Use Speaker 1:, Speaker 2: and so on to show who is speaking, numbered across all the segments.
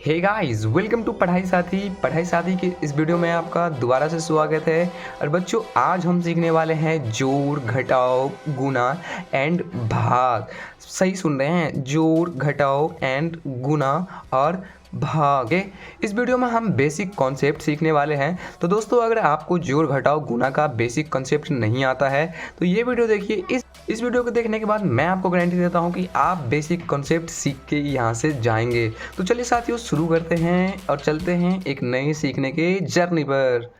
Speaker 1: Hey guys, welcome to पढ़ाई साथी के इस वीडियो में आपका दोबारा से स्वागत है। और बच्चों, आज हम सीखने वाले हैं जोड़, घटाव, गुणा एंड भाग। सही सुन रहे हैं, जोड़, घटाव एंड गुणा और भाग। इस वीडियो में हम बेसिक कॉन्सेप्ट सीखने वाले हैं। तो दोस्तों, अगर आपको जोड़, घटाव, गुणा का बेसिक कॉन्सेप्ट नहीं आता है तो ये वीडियो देखिए। इस वीडियो को देखने के बाद मैं आपको गारंटी देता हूँ कि आप बेसिक कॉन्सेप्ट सीख के यहाँ से जाएंगे। तो चलिए साथियों, शुरू करते हैं और चलते हैं एक नए सीखने के जर्नी पर।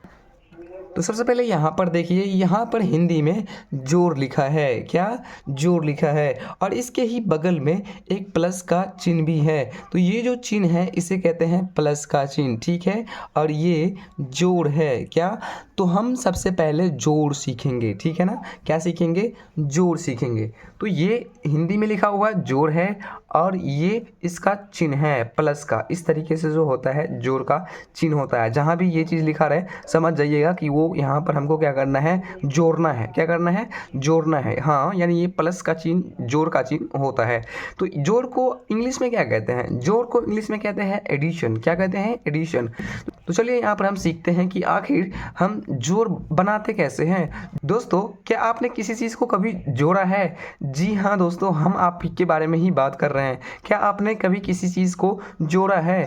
Speaker 1: तो सबसे पहले यहाँ पर देखिए, यहाँ पर हिंदी में जोड़ लिखा है। क्या? जोड़ लिखा है। और इसके ही बगल में एक प्लस का चिन्ह भी है। तो ये जो चिन्ह है इसे कहते हैं प्लस का चिन्ह, ठीक है। और ये जोड़ है। क्या? तो हम सबसे पहले जोड़ सीखेंगे, ठीक है ना। क्या सीखेंगे? जोड़ सीखेंगे। तो ये हिंदी में लिखा हुआ जोड़ है और ये इसका चिन्ह है प्लस का। इस तरीके से जो होता है जोड़ का चिन्ह होता है। जहाँ भी ये चीज़ लिखा रहे समझ जाइएगा कि वो यहाँ पर हमको क्या करना है? जोड़ना है। क्या करना है? जोड़ना है। हाँ, यानी ये प्लस का चिन्ह जोड़ का चिन्ह होता है। तो जोड़ को इंग्लिश में क्या कहते हैं? जोड़ को इंग्लिश में कहते हैं एडिशन। क्या कहते हैं? एडिशन। तो चलिए यहाँ पर हम सीखते हैं कि आखिर हम जोड़ बनाते कैसे हैं। दोस्तों, क्या आपने किसी चीज़ को कभी जोड़ा है? जी हाँ दोस्तों, हम आप के बारे में ही बात कर रहे हैं। क्या आपने कभी किसी चीज़ को जोड़ा है?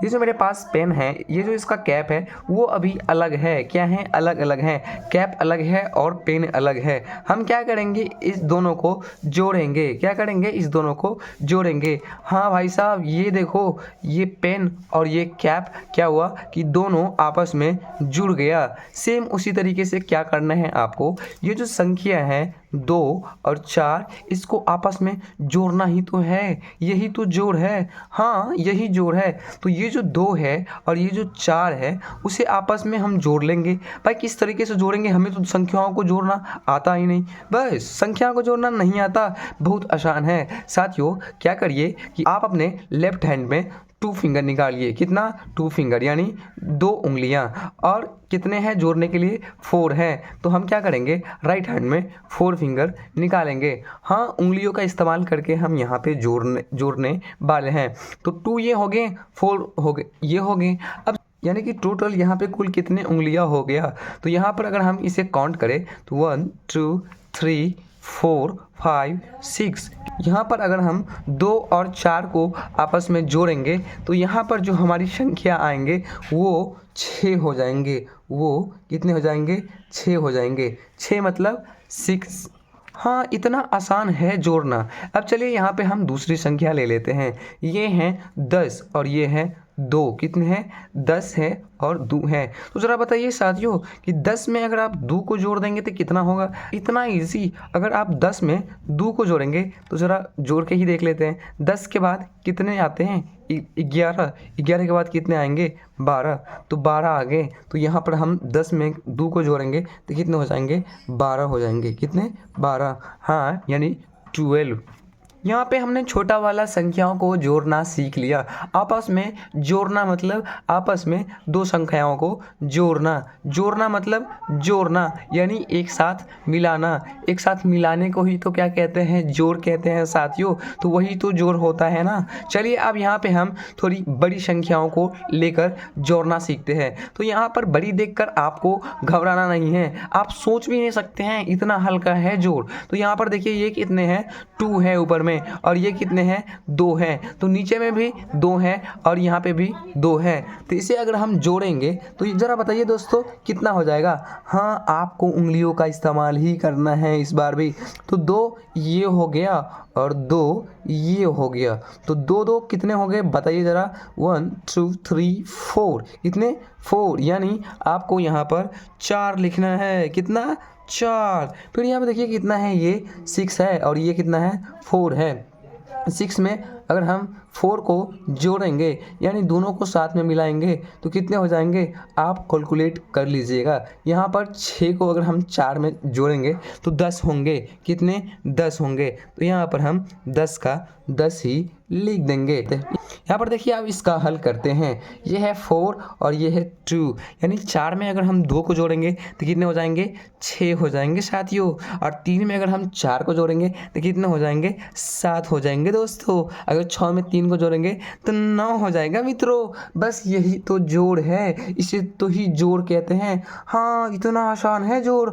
Speaker 1: ये जो मेरे पास पेन है, ये जो इसका कैप है वो अभी अलग है। क्या है? अलग अलग है। कैप अलग है और पेन अलग है। हम क्या करेंगे? इस दोनों को जोड़ेंगे। क्या करेंगे? इस दोनों को जोड़ेंगे। हाँ भाई साहब, ये देखो, ये पेन और ये कैप क्या हुआ कि दोनों आपस में जुड़ गया। सेम उसी तरीके से क्या करना है आपको? ये जो संख्या है 2 और 4, इसको आपस में जोड़ना ही तो है। यही तो जोड़ है। हाँ, यही जोड़ है। तो ये जो 2 है और ये जो 4 है उसे आपस में हम जोड़ लेंगे। भाई किस तरीके से जोड़ेंगे? हमें तो संख्याओं को जोड़ना आता ही नहीं। बस संख्याओं को जोड़ना नहीं आता, बहुत आसान है। साथियों, क्या करिए कि आप अपने लेफ्ट हैंड में 2 फिंगर निकालिए। कितना? 2 फिंगर, यानी 2 उंगलियां। और कितने हैं जोड़ने के लिए? 4 है। तो हम क्या करेंगे? राइट हैंड में 4 फिंगर निकालेंगे। हाँ, उंगलियों का इस्तेमाल करके हम यहाँ पे जोड़ने वाले हैं। तो 2 ये हो गए, 4 हो गए, ये हो गए। अब यानी कि टोटल यहाँ पे कुल कितने उंगलियां हो गया? तो यहाँ पर अगर हम इसे काउंट करें तो 1 2 3 4 5 6। यहाँ पर अगर हम 2 और 4 को आपस में जोड़ेंगे तो यहाँ पर जो हमारी संख्या आएंगे वो 6 हो जाएंगे। वो कितने हो जाएंगे? 6 हो जाएंगे। 6 मतलब 6। हाँ, इतना आसान है जोड़ना। अब चलिए यहाँ पे हम दूसरी संख्या ले लेते हैं। ये हैं 10 और ये है 2। कितने हैं? 10 है और 2 है। तो ज़रा बताइए साथियों कि 10 में अगर आप 2 को जोड़ देंगे तो कितना होगा? इतना इजी। अगर आप 10 में 2 को जोड़ेंगे तो ज़रा जोड़ के ही देख लेते हैं। 10 के बाद कितने आते हैं? 11। 11 के बाद कितने आएंगे? 12। तो 12 आ गए। तो यहाँ पर हम 10 में 2 को जोड़ेंगे तो कितने हो जाएंगे? 12 हो जाएंगे। कितने? 12। हाँ, यानी 12। यहाँ पे हमने छोटा वाला संख्याओं को जोड़ना सीख लिया। आपस में जोड़ना मतलब आपस में 2 संख्याओं को जोड़ना। जोड़ना मतलब जोड़ना, यानी एक साथ मिलाना। एक साथ मिलाने को ही तो क्या कहते हैं? जोड़ कहते हैं साथियों। तो वही तो जोड़ होता है ना। चलिए अब यहाँ पे हम थोड़ी बड़ी संख्याओं को लेकर जोड़ना सीखते हैं। तो यहाँ पर बड़ी देखकर आपको घबराना नहीं है। आप सोच भी नहीं सकते हैं, इतना हल्का है जोड़। तो यहाँ पर देखिए, ये कितने हैं? 2 है ऊपर में, और ये कितने हैं? 2 हैं। तो नीचे में भी 2 हैं और यहाँ पे भी 2 हैं। तो इसे अगर हम जोड़ेंगे तो ज़रा बताइए दोस्तों कितना हो जाएगा? हाँ, आपको उंगलियों का इस्तेमाल ही करना है इस बार भी। तो 2 ये हो गया और 2 ये हो गया। तो 2 2 कितने हो गए? बताइए ज़रा। 1 2 3 4। कितने? 4। यानी आपको यहाँ पर 4 लिखना है। कितना? 4। फिर यहाँ पे देखिए कितना है? ये 6 है और ये कितना है? 4 है। 6 में अगर हम 4 को जोड़ेंगे यानी दोनों को साथ में मिलाएंगे तो कितने हो जाएंगे? आप कैलकुलेट कर लीजिएगा। यहाँ पर 6 को अगर हम 4 में जोड़ेंगे तो 10 होंगे। कितने? 10 होंगे। तो यहाँ पर हम 10 का 10 ही लिख देंगे। यहाँ पर देखिए आप इसका हल करते हैं। ये है 4 और ये है 2, यानी 4 में अगर हम 2 को जोड़ेंगे तो कितने हो जाएंगे, 6 हो जाएंगे साथियों। और 3 में अगर हम 4 को जोड़ेंगे तो कितने हो जाएंगे, 7 हो जाएंगे दोस्तों। अगर 6 में 3 को जोड़ेंगे तो 9 हो जाएगा मित्रों। बस यही तो जोड़ है, इसे तो ही जोड़ कहते हैं। हाँ, इतना आसान है जोड़।